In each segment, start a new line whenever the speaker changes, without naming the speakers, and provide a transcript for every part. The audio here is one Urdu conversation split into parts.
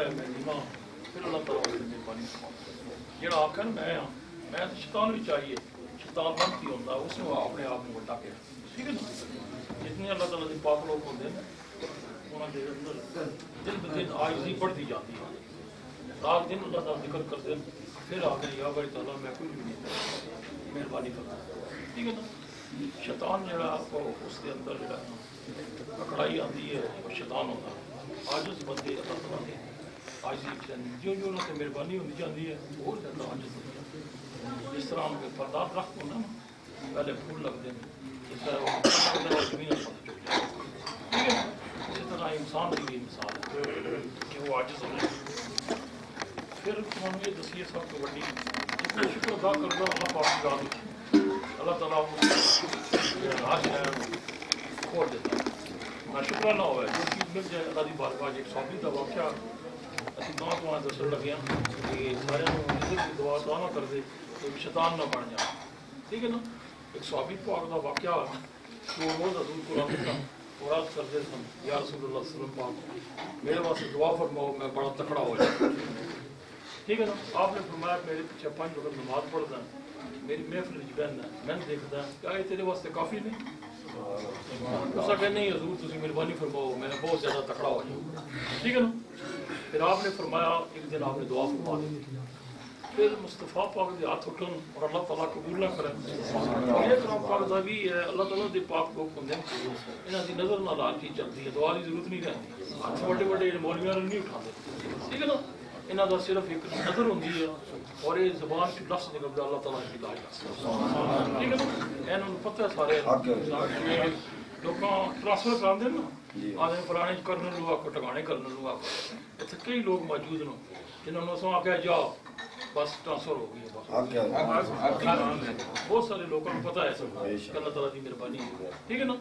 ہے میں نیما پھر اللہ تعالیٰ اس میں پانی جڑا آخر میں ہاں میں تو شیطان بھی چاہیے شیطان بند ہی ہوتا اس نے اپنے آپ میں وڈا کیا ٹھیک ہے نا جتنے اللہ تعالیٰ کے پاک لوگ ہوتے ہیں انہوں کے اندر دن ب دن عاجزی بڑھتی جاتی ہے رات دن اللہ تعالیٰ ذکر کرتے ہیں پھر آ گئے یا بھائی تعالیٰ میں کچھ بھی نہیں مہربانی کرتا ٹھیک ہے نا شیطان جڑا اس کے اندر جڑا پکڑائی آتی ہے اور شیطان ہوتا ہے عاجز بندے اللہ تعالیٰ کے عاجزی جو جو انہوں سے مہربانی ہونی چاہتی ہے بہت زیادہ عاجز ہوتی ہے جس طرح ان کے پردار رخت ہونا نا پہلے پھول لگتے ہیں اس طرح زمین ٹھیک ہے اسی طرح انسان کی بھی مثال ہے کہ وہ عاجز ہو جائے پھر انہوں نے یہ دسیے سب کو بڑی جتنے شکر ادا کر رہا اللہ پاک کی اللہ تعالیٰ ہر شہر کھول دیتا ہے نہ شکرہ نہ ہوا جو چیز مل جائے اللہ کی بارگاہ ایک صحابی کا واقعہ اسی دعا دسن لگے کہ سارے کی دعا نہ کر دے تو شیطان نہ بن جائے ٹھیک ہے نا ایک صحابی پاک کا واقعہ وہ روز حضور قرآن کا اور کرتے سن یا رسول اللہ صلی اللہ علیہ وسلم میرے واسطے دعا فرماؤ میں بڑا تکڑا ہو جاؤں ٹھیک ہے نا آپ نے فرمایا میرے پیچھے 5 وقت نماز پڑھتا ہے میری محفل بہن ہے میں نے دیکھتا ہے کیا یہ تیرے واسطے کافی نہیں اس کہ نہیں حضور تسی مہربانی فرماؤ میں بہت زیادہ تکڑا ہو جاؤں ٹھیک ہے نا پھر آپ نے فرمایا ایک دن آپ نے دعا فرما دی پھر مصطفیٰ پاک کے ہاتھ اٹھن اور اللہ تعالیٰ قبول نہ کریں یہ کرام پاک دا بھی ہے اللہ تعالیٰ دے پاک لوگ ہوندے انہاں دی نظر نہ لال کی چلتی ہے دعا کی ضرورت نہیں رہتی ہاتھ بڑے بڑے مولویاں نہیں اٹھاتے ٹھیک ہے نا انہاں دا صرف ایک نظر ہوندی ہے اور یہ زبان کی لفظ نکلتا اللہ تعالیٰ کی لاج ٹھیک ہے نا انہوں پتہ ہے سارے لوگاں ٹرانسفر کراندے نا آدھے فلانے کرنے لو آکو ٹکانے کرنے لو آکو اتنے کئی لوگ موجود ہیں جنہوں نے اسوں آکھیا جاؤ بس ٹرانسفر ہو گئی ہے بہت سارے لوگوں کو پتہ ہے سب کہ اللہ تعالیٰ کی مہربانی ہے ٹھیک ہے نا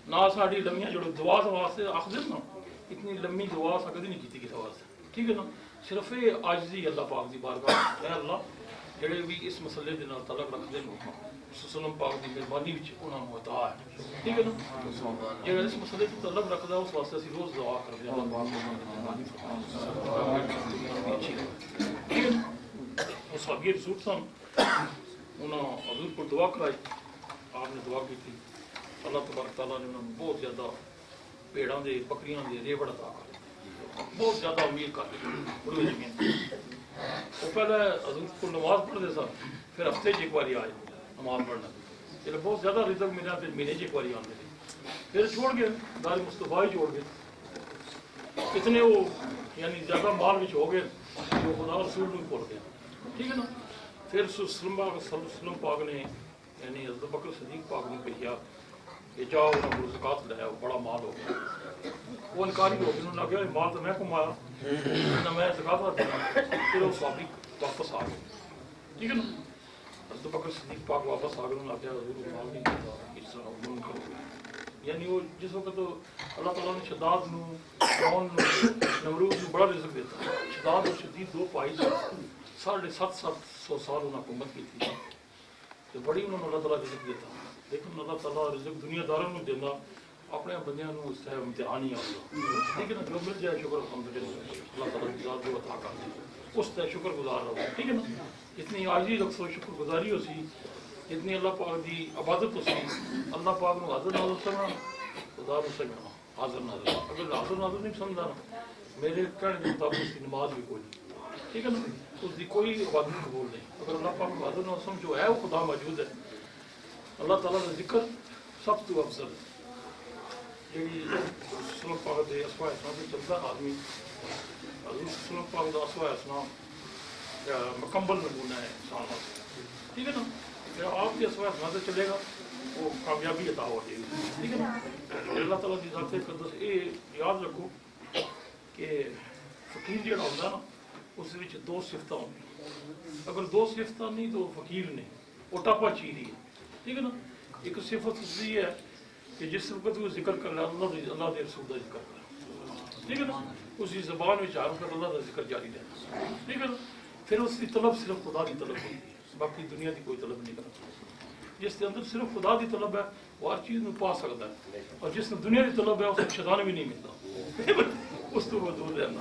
نہ ساری لمیاں جو دعا واسطے آخر نا اتنی لمبی دعا کدی نہیں کی کسی واسطے ٹھیک ہے نا صرف یہ عاجزی اللہ پاک کی بارگاہ اے اللہ جڑے بھی اس مسئلے کے نال تعلق رکھتے ہیں وسلم پاک کی مہربانی انہوں نے عطا ہے ٹھیک ہے نا جڑا اس مسئلے سے تعلق رکھتا ہے اس واسطے اسی روز دعا کرتے ہیں اللہ پاک ٹھیک ہے نا وہ صحابی رسول سن انہوں حضور کو دعا کرائی آپ نے دعا کی تھی اللہ تبارک تعالیٰ نے انہوں نے بہت زیادہ پیڑاں دے بکریاں دے ریوڑ عطا کر بہت زیادہ امیر کر دی وہ پہلے حضور کو نماز پڑھتے سن پھر ہفتے ایک باری آئے نماز پڑھنا جب بہت زیادہ رزق ملا پھر مہینے ایک باری آتے تھے پھر چھوڑ گئے دار مصطفیٰ ہی چھوڑ گئے اتنے وہ یعنی زیادہ مال بھی ہو گئے جو خدا رسول میں بھول گیا ٹھیک ہے نا پھر وسلم پاک نے یعنی حضرت بکر صدیق پاک نے کہا کہ جاؤ انہوں کو زکات لے آؤ بڑا مال ہو گیا وہ انکاری ہو گیا انہوں نے کہا مال تو میں کمایا نہ میں زکات نہ دینا پھر وہ صحابی واپس آ گئے ٹھیک ہے نا حضرت بکر صدیق پاک واپس آ گئے انہوں نے کہا حضور مال نہیں دیتا اس طرح انہوں کرو یعنی وہ جس وقت اللہ تعالیٰ نے شداد نمرود کو بڑا رزق دیتا شداد اور شدید دو پائی 750 سال انہوں نے حکومت کی تھی تو بڑی انہوں نے اللہ تعالیٰ رزق دیتا لیکن اللہ تعالیٰ رزق دنیا داروں کو دینا اپنے بندیاں اس سے امتحان ہی آتا ٹھیک ہے نا جو مل جائے شکر الحمدللہ اللہ تعالیٰ کی ذات جو عطا کر دے اس سے شکر گزار رہو ٹھیک ہے نا اتنی عاجزی رکھو شکر گزاری ہو سی اتنی اللہ پاک کی عبادت ہو سی اللہ پاک کو حاضر ناظر سمجھنا خدا کو سمجھنا حاضر ناظر اگر حاضر ناظر نہیں سمجھا میرے کہنے کے مطابق اس کی نماز بھی کوئی نہیں ٹھیک ہے نا اس کی کوئی عبادت قبول نہیں اگر اللہ پاک کو حاضر ناظر سمجھو ہے وہ خدا موجود ہے اللہ تعالیٰ کا ذکر سب تو افضل ہے جی سلم پاک دے اسماء حسنا سے چلتا آدمی حضور سلم پاک دا اسماء حسنا مکمل نمونہ ہے انسان واسطے ٹھیک ہے نا پھر آپ کی اسماء حسنا سے چلے گا وہ کامیابی عطا ہو جائے گی ٹھیک ہے نا اللہ تعالیٰ کی ذات قدس یہ یاد رکھو کہ فقیر جڑا ہوتا ہے نا اس وچ 2 صفتاں ہوندی اگر 2 صفتاں نہیں تو فقیر نہیں وہ ٹاپا چیز ہی ہے ٹھیک ہے نا ایک صفت یہ ہے کہ جس وقت وہ ذکر کر رہا ہے اللہ کے رسول کا ذکر کر رہا ہے ٹھیک ہے نا اسی زبان میں چار کر اللہ کا ذکر جاری رہنا ٹھیک ہے نا پھر اس کی طلب صرف خدا کی طلب ہوتی ہے باقی دنیا کی کوئی طلب نہیں کرنا جس کے اندر صرف خدا کی طلب ہے وہ ہر چیز میں پا سکتا ہے اور جس نے دنیا کی طلب ہے اس کو شیطان بھی نہیں ملتا اس کو وہ دور رہنا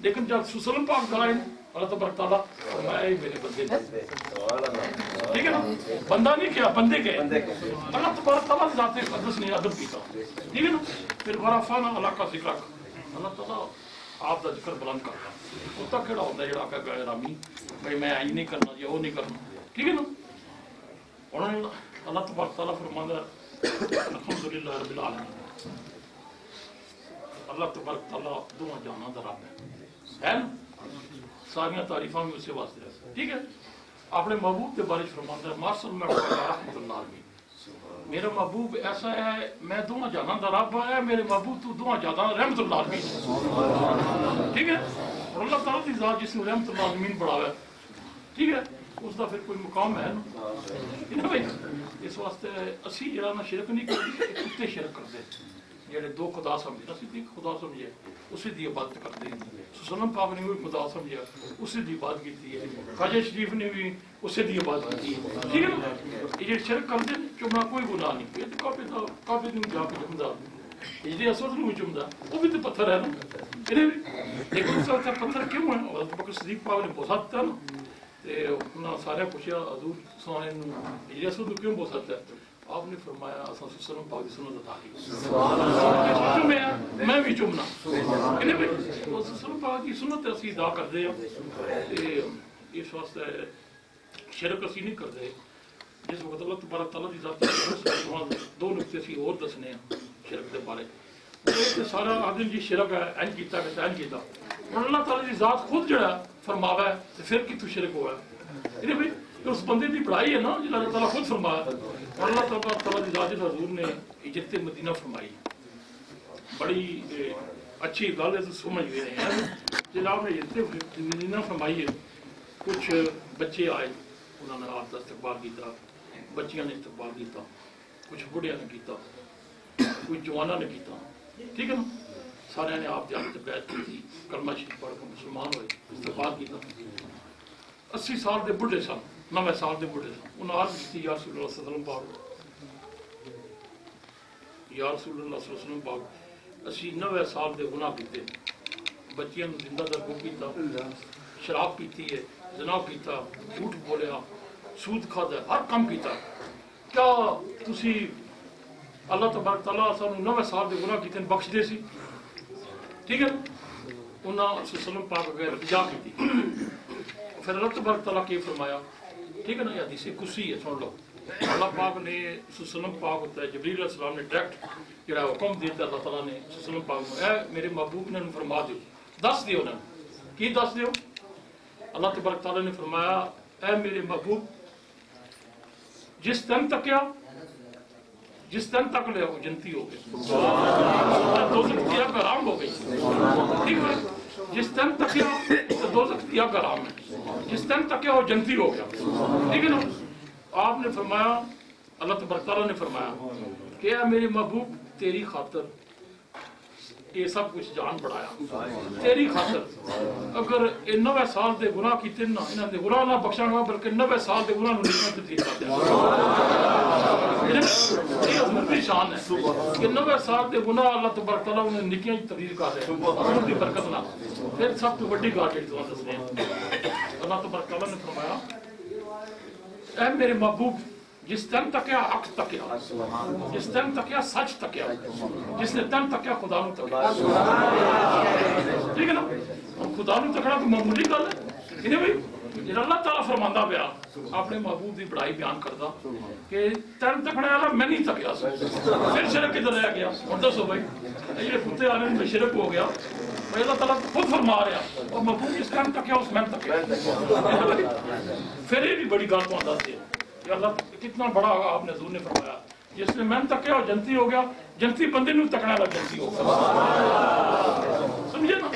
لیکن جب سلم پاک دلائے اللہ تبارک تعالیٰ فرمایا میرے بندے نے، ٹھیک ہے نا، بندہ نہیں کیا بندے کے، اللہ تبارک تعالیٰ ذات اقدس نے ادب کیتا، ٹھیک ہے نا. پھر ورفعنا علیک ذکرک، اللہ تعالیٰ آپ کا ذکر بلند کرتا. کتا کہڑا ہوتا ہے جڑا کہ غیر آمی بھائی میں آئی نہیں کرنا یا وہ نہیں کرنا، ٹھیک ہے نا. انہوں نے اللہ تبارک تعالیٰ فرماتا ہے الحمدللہ رب العالمین، اللہ تبارک تعالیٰ دونوں جہاں دا رب ہے نا، ساری تعریفاں بھی اسے واسطے ہیں، ٹھیک ہے. اپنے محبوب کے بارے فرماتا ہے مارسل میں رحمت اللہ علیہ، میرا محبوب ایسا ہے میں دونوں جہاں دا رب ہے، میرے محبوب تو دونوں جہاں رحمت اللہ علیہ، ٹھیک ہے. اور اللہ تعالیٰ کی ذات جس نے رحمت اللہ علیہ بڑھاوا ہے، ٹھیک ہے، اس کا پھر کوئی مقام ہے نا بھائی. اس واسطے اسی جڑا نا شرک نہیں کرتے، کتے شرک کرتے جڑے دو خدا سمجھے، اسی ایک خدا سمجھے اسی دی عبادت کرتے ہیں. سلم پاک نے بھی خدا سمجھا اسی دی عبادت کی ہے، خواجہ شریف نے بھی اسی دی عبادت کی ہے، ٹھیک ہے نا. یہ شرک کرتے چمنا کوئی گناہ نہیں، یہ تو کافی دن جا کے چمدا یہ اسود نہیں چمدا، وہ بھی تو پتھر ہے نا. لیکن اس وقت پتھر کیوں ہے؟ حضرت بکر صدیق پاک نے بوسا دیتا نا، انہوں سارے پوچھا حضور سونے یہ اسود کیوں بوسا دیتا ہے؟ آپ نے فرمایا سلم پاک کی سنت عطا کی، میں بھی چومنا سلم پاک کی سنت اسی ادا کرتے ہیں. اس واسطے شرک اسی نہیں کرتے. جس وقت اللہ تبارک تعالیٰ کی ذات دو نقطے اسی اور دسنے ہیں شرک کے بارے. سارا آدمی جی شرک ہے این کیتا کہ این کیتا، اور اللہ تعالیٰ کی ذات خود جڑا فرماوا ہے تو پھر کتوں شرک ہوا ہے؟ اس بندے کی بڑائی ہے نا جی اللہ تعالیٰ خود فرمایا. اور اللہ تعالیٰ کی ذات حضور نے ہجرت مدینہ فرمائی، بڑی اچھی گل ہے تو سمجھ گئے ہیں جناب نے ہجرت مدینہ فرمائی ہے. کچھ بچے آئے انہوں نے آپ کا استقبال کیا، بچیاں نے استقبال کیا، کچھ بڑھیا نے کیا، کچھ جوانوں نے کیا، ٹھیک ہے نا. سارے نے آپ کے ہاتھ بیعت کی، کلمہ شریف پڑھ کر مسلمان ہوئے، استقبال کیا. 80 سال کے بڑھے سن، 90 سال کے بڑھے سن. انہوں نے عرض کی یا رسول اللہ صلی اللہ علیہ وسلم پاک، یا رسول اللہ صلی اللہ علیہ وسلم پاک اسی 90 سال کے گناہ کیتے، بچیاں زندہ درگو کیتا، شراب پیتی ہے، زنا کیتا، جھوٹ بولیا، سود کھادا، ہر کام کیتا. کیا تسی اللہ تبارک تعالیٰ سانو 90 سال کے گناہ کیتے بخش دے سی؟ ٹھیک ہے. انہوں نے وسلم پاک غیر التجا کی. پھر اللہ تبارک تعالیٰ کی فرمایا، ٹھیک ہے نا، یہ حدیث قدسی ہے، سن لو. اللہ پاک نے وسلم پاک ہوتا ہے جبریل علیہ السلام نے ڈائریکٹ جڑا حکم دیتا اللہ تعالیٰ نے وسلم پاک کو، اے میرے محبوب نے فرما دیو، دس دیو نا. کی دس دیو؟ اللہ تبارک تعالیٰ نے فرمایا اے میرے محبوب جس دن تک لے وہ جنتی ہو گئی، دوزخ کی آگ حرام ہو گئی، ٹھیک ہے. جس دن تک دوزخ کی آگ حرام ہے، جس دن تک وہ جنتی ہو گیا، ٹھیک ہے نا. آپ نے فرمایا، اللہ تبارک تعالیٰ نے فرمایا کہ اے میرے محبوب تیری خاطر یہ سب کچھ جان بڑھایا، تیری خاطر اگر 90 سال دے گناہ کیتے نا، انہاں دے گناہ نہ بخشاں گا بلکہ 90 سال دے گناہ نوں نکل تبدیل کر دیا. یہ حضور دی شان ہے کہ 90 سال دے گناہ اللہ تبارک تعالیٰ انہیں نکیاں تبدیل کر دے حضور دی برکت نال. پھر سب تو بڑی گل ہے تساں دسنے اللہ تبارک تعالیٰ نے فرمایا اے میرے محبوب جس دن تکیا حق تکیا، جس دن تکیا سچ تکیا، جس نے دن تکیا خدا نو تکیا، ٹھیک ہے نا. خدا نو تکنا تو معمولی گل ہے کہ بھائی جڑا اللہ تعالیٰ فرماندا پیا اپنے محبوب دی بڑائی بیان کردا کہ دن تکنے والا میں نہیں تکیا سی. پھر شرک کدھر رہ گیا؟ ہن دسو بھائی یہ کتے آنے میں شرک ہو گیا. اللہ تعالیٰ خود فرما رہا اور محبوب جس دن تکیا اس میں تکیا. پھر یہ بھی بڑی گل تو دستے کہ اللہ کتنا بڑا ہوگا. آپ نے حضور نے فرمایا جس نے میں تکیا اور جنتی ہو گیا. جنتی بندے نو تکنا والا جنتی ہو گیا، سمجھے نا.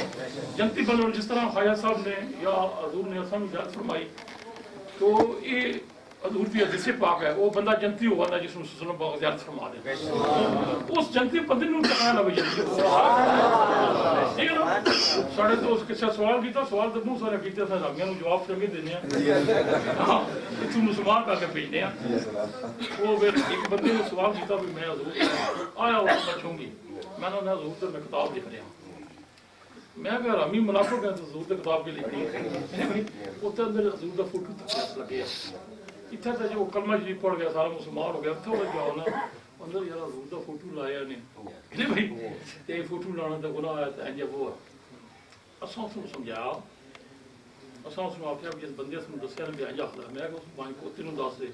جنتی بندے جس طرح خواجہ صاحب نے یا حضور نے اساں ہدایت فرمائی تو یہ حضور کی حدیث پاک ہے وہ بندہ جنتی ہو بندہ جس نے وسلم پاک زیارت فرما دے اس جنتی بندے نو تکنا والا جنتی ہو. ٹھیک ہے نا. ساڑھے تو اس کسے سوال کیتا، سوال تو منہ سارے کیتے اساں راگیاں نو جواب چنگے دینے ہیں اتوں مسلمان کر کے بھیجنے ہیں. وہ ایک بندے نے سوال کیتا بھی میں حضور آیا ہوا بچوں گی، میں نے حضور تو میں کتاب لکھ رہا میں کہ رامی منافق ہے تو حضور کی کتاب کے لکھی ہے اتنے اندر حضور کا فوٹو لگے اتنے تو جو کلمہ شریف پڑھ گیا سارا مسلمان ہو گیا تھوڑا جاؤ نا اندر یار حضور کا فوٹو لایا نے بھائی یہ فوٹو لانا تو گناہ ہے تو جب وہ اصل اس سمجھایا اصل اس آخیا جس بندے سے دسیا نے بھی آخر میں کہ اس بھائی پوتے دس دے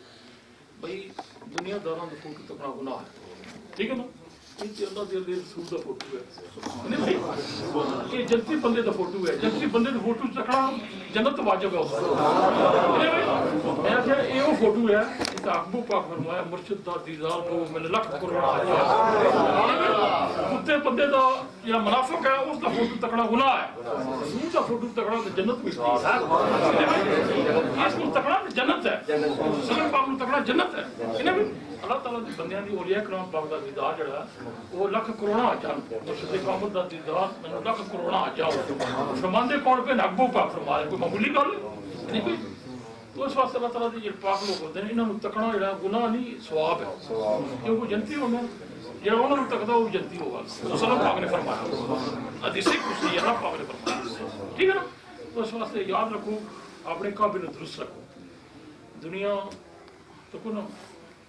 بھائی دنیا داراں کا فوٹو تکنا گناہ ہے ٹھیک ہے نا اللہ دے رسول کا فوٹو ہے یہ جنتی بندے کا فوٹو ہے جنتی بندے کا فوٹو چکنا جنت واجب ہے میں آخیا یہ وہ فوٹو ہے محبوب پاک فرمایا مرشد دا دیدار کو میں نے لکھ کروڑا کتے بندے دا یا منافق ہے اس دا فوٹو تکڑا گناہ ہے رسول دا فوٹو تکڑا تو جنت ملتی ہے اس کو تکڑا جنت ہے سلم پاک نو تکڑا جنت ہے اللہ تعالیٰ دی بندیاں دی اولیاء کرام پاک دا دیدار جڑا وہ لکھ کروڑا آ جان مرشد کامل دا دیدار میں نے لکھ کروڑا آ جاؤ فرماندے کون پہ محبوب پاک فرمایا کوئی معمولی گل نہیں کوئی تو اس واسطے اللہ تعالیٰ دی جو پاک لوگ ہوتے ہیں انہوں نے تکنا جڑا گناہ نہیں ثواب ہے کیونکہ جنتی ہونا جڑا انہوں نے تکدا وہ جنتی ہوگا رسول پاک نے فرمایا حدیث قدسی اللہ پاک نے فرمایا ٹھیک ہے نا تو اس واسطے یاد رکھو اپنے کعبے نو درست رکھو دنیا تو نا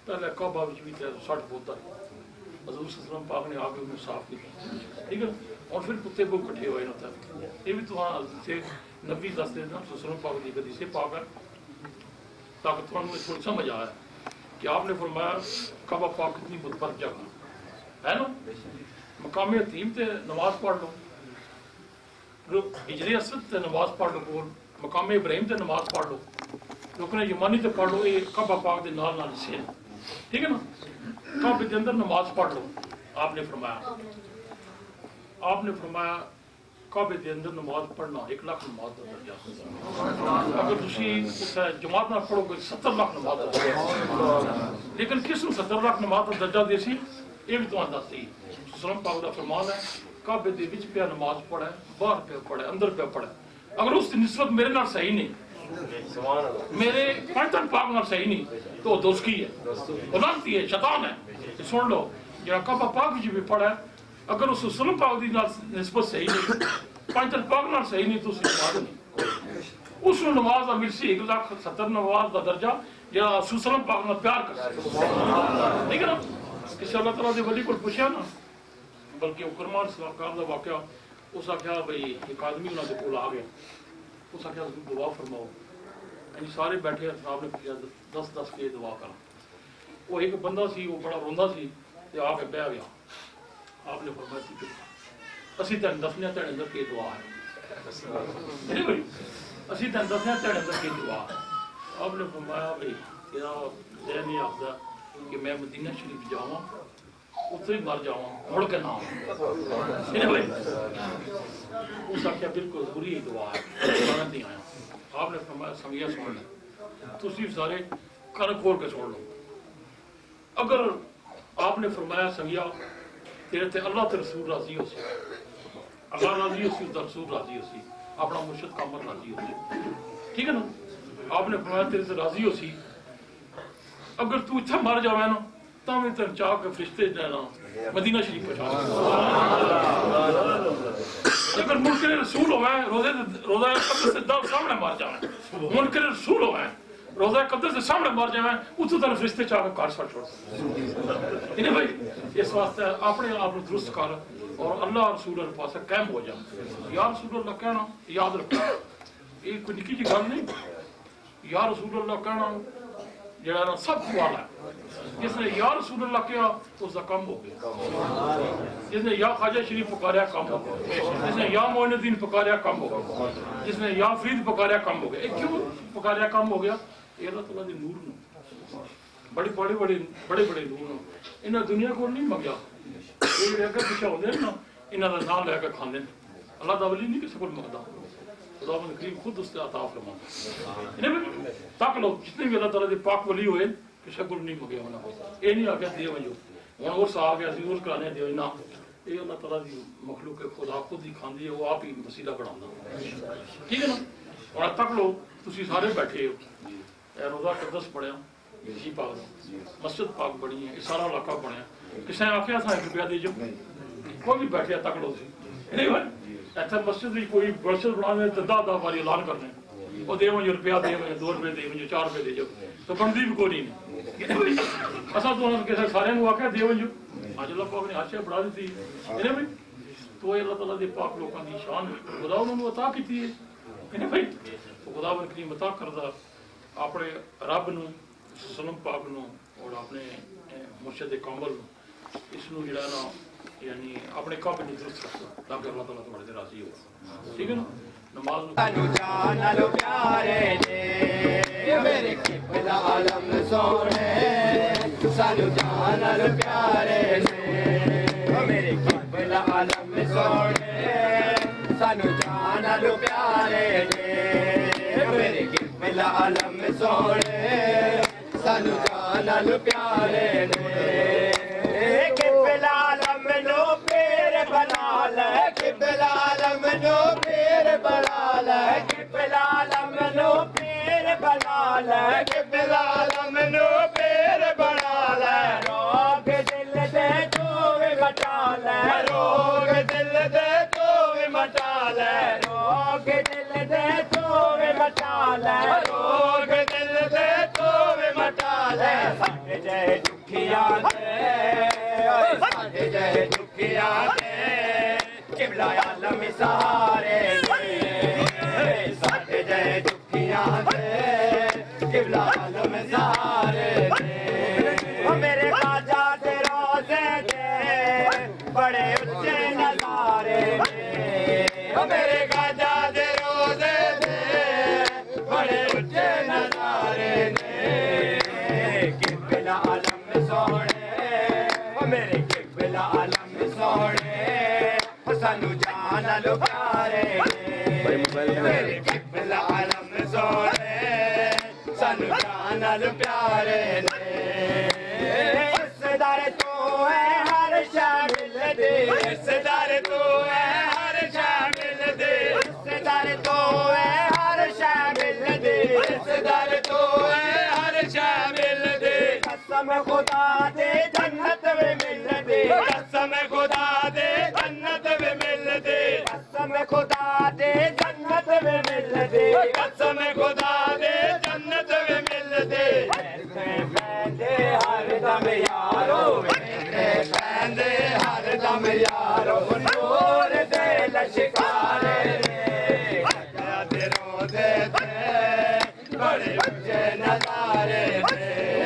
پہلے کعبہ وچ بھی 60 بوتا ہے حضور صلی اللہ علیہ وسلم پاک نے آگے انہیں صاف کیا ٹھیک ہے اور پھر کتے کو کٹھے ہوئے نہ تھا یہ بھی تو وہاں سے نبی دس دے نا صلی اللہ علیہ وسلم پاک دی حدیث پاک ہے تاکہ تمہیں تھوڑی سمجھ آیا کہ آپ نے فرمایا کعبہ پاک کتنی متبرک جگہ ہے نا مقام حتیم تے نماز پڑھ لو ہجری اسد تے نماز پڑھ لو مقام ابراہیم تے نماز پڑھ لو رکن یمانی تے پڑھ لو یہ کعبہ پاک دے نال نال سے ٹھیک ہے نا کعبے دے اندر نماز پڑھ لو آپ نے فرمایا کعبے دے اندر نماز پڑھنا 1 لاکھ نماز کا درجہ اگر تسی جماعت نہ پڑھو گے 70 لاکھ نماز کا درجہ لیکن کس نو 70 لاکھ نماز کا درجہ دے سی یہ بھی تمہیں دس دی سلام پاک دا فرمان ہے کعبے دے وچ پیا نماز پڑھے باہر پیا پڑھے اندر پیا پڑھے اگر اس کی نسبت میرے نال صحیح نہیں میرے پنجتن پاک نال صحیح نہیں تو دوستی ہے غلطی ہے شیطان ہے سن لو جڑا کعبہ پاک وچ بھی پڑھے اگر اس سلم پاک دی نسبت صحیح نہیں پنجتن پاک نال صحیح نہیں تو اس نماز نہیں اس نماز دا ملسی 1,70,000 نماز دا درجہ جڑا سلم پاک نال پیار کر ٹھیک ہے نا کسی اللہ تعالیٰ دے ولی کو پوچھا نا بلکہ کرمان سلاکار دا واقعہ اس آخیا بھائی ایک آدمی انہوں نے کول آ گیا اس آخیا دعا فرماؤ یعنی سارے بیٹھے آپ نے پوچھا 10 کے دعا کرا وہ ایک بندہ سی وہ بڑا روندا سی تے آ کے بہ گیا آپ نے فرمایا تھی اسی تین دسنے تیرے اندر کی دعا ہے اسی تین دسنے تیرے اندر کی دعا ہے آپ نے فرمایا بھائی تیرا ذہن یہ آخدا کہ میں مدینہ شریف جاواں اتنے ہی مر جاواں مڑ کے نہ اس آخیا بالکل ضروری دعا ہے نہیں آیا آپ نے فرمایا سنگیا سن لیں تسی سارے کن کھول کے سن لو اگر آپ نے فرمایا سنگیا تیرے تے اللہ تے رسول راضی ہو سی اللہ راضی ہو سی رسول راضی ہو سی اپنا مرشد کامل راضی ہو سی ٹھیک ہے نا آپ نے فرمایا تیرے سے راضی ہو سی اگر تو اتھا مر جاوے نا تو میں تیرے چاہ کے فرشتے دینا مدینہ شریف پہنچا اگر منکر رسول ہوئے روزہ قدس سے دل سامنے مار جاوے منکر رسول ہوئے روزہ قدس سے سامنے مار جاوے اتھو تیرے فرشتے چاہ کے کار سڑ چھوڑ انہیں بھائی اس واسطے اپنے آپ درست کر اور اللہ رسول اللہ پاسے قائم ہو جا یا رسول اللہ کہنا یاد رکھنا یہ کوئی نکی جی گل نہیں یا رسول اللہ کہنا جڑا نا سب کو والا ہے جس نے یا رسول اللہ کیا تو اس کا کم ہو گیا جس نے یا خواجہ شریف پکاریا کم ہو گیا جس نے یا معین الدین پکاریا کم ہو گیا جس نے یا فرید پکاریا کم ہو گیا کیوں پکاریا کم ہو گیا یہ اللہ تعالیٰ دی نور نو بڑے نور نو انہیں دنیا کو نہیں منگیا یہ لے کے پیچھے ہوتے ہیں نا انہوں کا نام لے کے کھانے اللہ دا ولی نہیں کسی کو منگتا خدا بند کریم خود اس سے عطا فرماتا تک لو جتنے بھی اللہ تعالیٰ دے پاک ولی ہوئے کسی کو نہیں منگیا ہونا یہ نہیں آگیا دے وجو ہوں اور سا گیا سی اور کرانے دے نہ یہ اللہ تعالیٰ دی مخلوق خدا خود ہی کھاندی ہے وہ آپ ہی وسیلہ بنا ٹھیک ہے نا اور تک لو تسی سارے بیٹھے ہو روزہ قدس پڑھیا جی پاک مسجد پاک بنی ہے سارا علاقہ بنیا کسی نے آخیا تھا 1 روپیہ دے جو کوئی بھی بیٹھے تک لو سی نہیں بھائی ਇੱਥੇ ਮਸਜਿਦ ਦੀ ਕੋਈ ਮਸਜਿਦ ਬਣਾਉਣੇ ਤੇ 10 ਵਾਰੀ ਐਲਾਨ ਕਰਨੇ ਉਹ ਦੇਵੋ ਜੋ ਰੁਪਿਆ ਦੇਵੋ 2 ਰੁਪਏ ਦੇਵੋ ਜੋ 4 ਰੁਪਏ ਦੇ ਜੋ ਤਾਂ ਬਣਦੀ ਵੀ ਕੋਈ ਨਹੀਂ ਅਸਾਂ ਤੋਂ ਕਿਸੇ ਸਾਰਿਆਂ ਨੂੰ ਆਖਿਆ ਦੇਵੋ ਜੋ ਅੱਜ ਅੱਲਾਹ ਪਾਕ ਨੇ ਆਸ਼ਾ ਬਣਾ ਦਿੱਤੀ ਇਹਨੇ ਵੀ ਤੋ ਅੱਲਾਹ ਤਾਲਾ ਦੇ ਪਾਕ ਲੋਕਾਂ ਦੀ ਸ਼ਾਨ ਖੁਦਾ ਉਹਨਾਂ ਨੂੰ عطا ਕੀਤੀ ਹੈ ਇਹਨੇ ਭਾਈ ਖੁਦਾਵੰਦ ਕਰੀਮ عطا ਕਰਦਾ ਆਪਣੇ ਰੱਬ ਨੂੰ ਸਨਮ ਪਾਕ ਨੂੰ ਔਰ ਆਪਣੇ ਮੁਰਸ਼ਿਦ ਕਾਮਲ ਨੂੰ ਇਸ ਨੂੰ ਜਿਹੜਾ ਨਾ ਯਾਨੀ ਆਪਣੇ ਕਾਬਿਲ ਨਹੀਂ ਦਰੁਸਤ ਰੱਖਦਾ ਤਾਂ ਕਿ ਅੱਲਾਹ ਤਾਲਾ ਤੁਹਾਡੇ ਤੇ ਰਾਜ਼ੀ ਹੋਵੇ ਠੀਕ ਹੈ ਨਾ ਨਮਾਜ਼ ਨੂੰ
ਸਾਨੂੰ ਜਾਨ ਲੋ ਪਿਆਰੇ ਨੇ ਮੇਰੇ ਕਿਬਲਾ ਆਲਮ ਸੋਹਣੇ ਸਾਨੂੰ ਜਾਨ ਲੋ ਪਿਆਰੇ ਨੇ ਮੇਰੇ ਕਿਬਲਾ ਆਲਮ ਸੋਹਣੇ ਸਾਨੂੰ ਜਾਨ ਲੋ ਪਿਆਰੇ ਨੇ ਮੇਰੇ ਕਿਬਲਾ ਆਲਮ ਸੋਹਣੇ ਸਾਨੂੰ ਜਾਨ ਲੋ ਪਿਆਰੇ ਨੇ ਕਿਬਲਾ ਆਲਮ ਨੂੰ ਪੀਰ ਬਣਾ ਲੈ ਕਿਬਲਾ ਆਲਮ ਨੂੰ ਪੀਰ ਬਣਾ ਲੈ ਕਿਬਲਾ ਆਲਮ ਨੂੰ ਪੀਰ ਬਣਾ ਲੈ ਕਿਬਲਾ ਆਲਮ ਨੂੰ ਪੀਰ ਬਣਾ ਲੈ ਰੋਗ ਦਿਲ ਦੇ ਤੂੰ ਵੀ ਮਟਾ ਲੈ ਰੋਗ ਦਿਲ ਦੇ ਤੂੰ ਵੀ ਮਟਾ ਲੈ ਰੋਗ ਦਿਲ ਦੇ ਤੂੰ ਵੀ ਮਟਾ ਲੈ ਰੋਗ ਦਿਲ ਦੇ ਤੂੰ ਵੀ ਮਟਾ ਲੈ ਸਾਡੇ ਜੈ ਦੁਖੀਆਂ ਦੇ ਸਾਡੇ ਜੈ ਦੁਖੀਆਂ ਦੇ ਕਿਬਲਾ ਆਲਮ ਸਹਾਰੇ ਨੇ ਸਾਡੇ ਜੈ ਦੁਖੀਆਂ ਦੇ ਕਿਬਲਾ ਆਲਮ ਸਹਾਰੇ ਨੇ ਉਹ ਮੇਰੇ ਖਾਜਾ ਦੇ ਰੋਜ਼ੇ ਦੇ ਬੜੇ ਉੱਚੇ ਨਜ਼ਾਰੇ ਨੇ ਉਹ ਮੇਰੇ ਖਾਜਾ ਦੇ ਰੋਜ਼ੇ ਦੇ ਬੜੇ ਉੱਚੇ ਨਜ਼ਾਰੇ ਨੇ ਕਿਬਲਾ ਆਲਮ ਸੋਹਣੇ ਉਹ ਮੇਰੇ ਕਿਬਲਾ ਆਲਮ ਸੋਹਣੇ ਸਾਨੂੰ ਜਾਨ ਲੋ ਪਿਆਰੇ ਨੇ ਮੇਰੇ ਕਿਬਲਾ ਆਲਮ ਸੋਹਣੇ ਸਾਨੂੰ ਜਾਨ ਲੋ ਪਿਆਰੇ ਨੇ ਇਸਦਾਰ ਤੂੰ ਹੈ ਹਰ ਸ਼ਾਮਿਲ ਦੇ ਇਸਦਾਰ ਤੂੰ ਹੈ ਹਰ ਸ਼ਾਮਿਲ ਦੇ ਇਸਦਾਰ ਤੂੰ ਹੈ ਹਰ ਸ਼ਾਮਿਲ ਦੇ ਇਸਦਾਰ ਤੂੰ ਹੈ ਹਰ ਸ਼ਾਮਿਲ ਦੇ ਕਸਮ ਖੁਦਾ ਦੇ ਜੰਨਤ ਵੇ ਮਿਲਦੇ ਕਸਮ ਖੁਦਾ ਦੇ ਜੰਨਤ ਵੇ ਮਿਲਦੇ ਕਸਮ ਖੁਦਾ ਦੇ ਜੰਨਤ ਵੇ ਮਿਲਦੇ ਕਸਮ ਖੁਦਾ ਦੇ ਜੰਨਤ ਵੇ ਮਿਲਦੇ ਪੈਂਦੇ ਹਰ ਦਮ ਯਾਰੋ ਪੈਂਦੇ ਹਰ ਦਮ ਯਾਰੋ ਨੂਰ ਦੇ ਲਸ਼ਕਾਰੇ ਨੇ ਤੇ ਰੋਦੇ ਤੇ ਬੜੇ ਉੱਚੇ ਨਜ਼ਾਰੇ ਨੇ